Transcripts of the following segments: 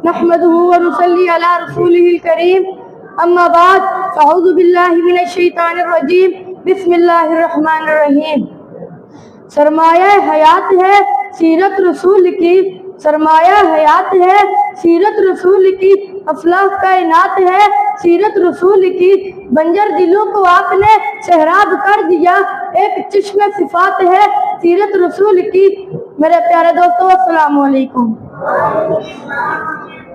نحمده ونصلي على رسوله الكريم اما بعد فاعوذ باللہ من الشیطان الرجیم بسم اللہ الرحمن الرحیم۔ سرمایہ حیات ہے سیرت رسول کی، سرمایہ حیات ہے سیرت رسول کی، افلاح کائنات ہے سیرت رسول کی، بنجر دلوں کو آپ نے سہراب کر دیا، ایک چشم صفات ہے سیرت رسول کی۔ میرے پیارے دوستو السلام علیکم۔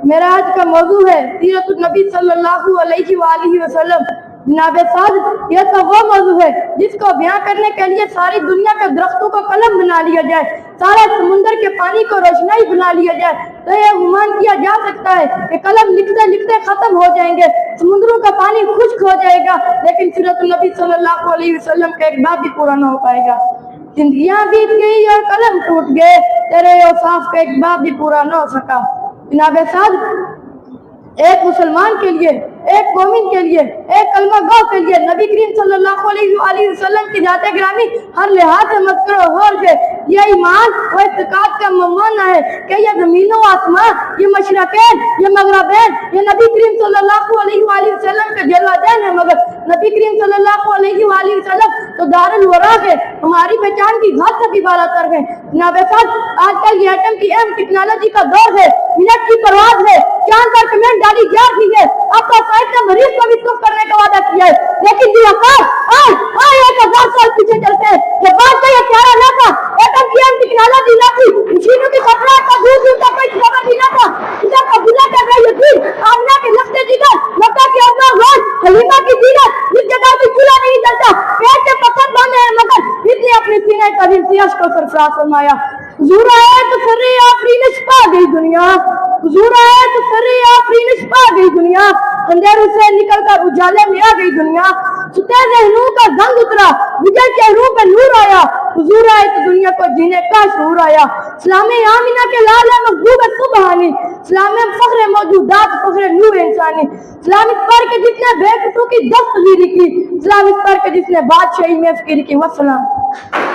میرا آج کا موضوع ہے سیرت النبی صلی اللہ علیہ وآلہ وسلم۔ جناب سعد، یہ تو وہ موضوع ہے جس کو بیان کرنے کے لیے ساری دنیا کے درختوں کو قلم بنا لیا جائے، سارے سمندر کے پانی کو روشنائی بنا لیا جائے تو یہ گمان کیا جا سکتا ہے کہ قلم لکھتے لکھتے ختم ہو جائیں گے، سمندروں کا پانی خشک ہو جائے گا، لیکن سیرت النبی صلی اللہ علیہ وسلم کا ایک باب بھی پورا نہ ہو پائے گا۔ زندگیاں بیت گئی اور قلم ٹوٹ گئے، تیرے اوصاف کا ایک باب بھی پورا نہ ہو سکا۔ جناب سعد، ایک مسلمان کے لیے، ایک مومن کے لیے، ایک کلمہ گو کے لیے نبی کریم صلی اللہ علیہ وآلہ وسلم کی ذات گرامی ہر لحاظ سے مذکور و غور ہے۔ یہ ایمان و اعتقاد کا ممانہ ہے کہ یہ زمین و آسمان، یہ مشرقین، یہ مغربین، یہ نبی کریم صلی اللہ علیہ وآلہ وسلم کے جلوتین ہے، مگر نبی کریم صلی اللہ علیہ وآلہ وسلم تو دار الورا ہے، ہماری پہچان کی گھاٹ سے بھی بالا تر ہے۔ جناب صاحب، آج کل یہ ایٹم کی اہم ٹیکنالوجی کا دور ہے، منٹ کی پرواز ہے، چاند پر کمنٹ ڈالی جا رہی ہے، اب تو سائنس نے مریض کو بھی سکھ کرنے کا وعدہ کیا ہے، لیکن جی وقار آئے 1000 سال پیچھے چلتے ہیں، یہ بات کا یہ پیارا نہ تھا، ایٹم کی اہم ٹیکنالوجی نہ تھی، مشینوں کی خطرات کا دور دور تک کوئی خبر بھی نہ تھا، اسے قبولہ کر رہی تھی آمنہ کے لفظ جگر، مکہ کی ابنا غور، حلیمہ کی دیرت، جس جگہ بھی چولہا نہیں جلتا، پیٹ کے پتھر باندھے ہیں مگر اتنی اپنی سینے قدیم سیاش کو سرفراز فرمایا۔ حضور آئے تو سر آفرینش پا گئی دنیا، حضور آئے تو سر آفرینش پا گئی دنیا، اندھیروں سے نکل کر اجالے میں آ گئی دنیا، ستے ذہنوں کا زنگ اترا، بجھے چہروں پہ نور آیا، حضور آئے تو دنیا کو جینے کا شعور آیا۔ اسلام آمینہ کے لال محبوب سبحانی، اسلام فخر موجودات، فخر نور انسانی، اسلام اس پر کے جس نے بے قصوں کی دستگیری کی، اسلام اس پر کے جس نے بادشاہی میں فکر کی۔ والسلام۔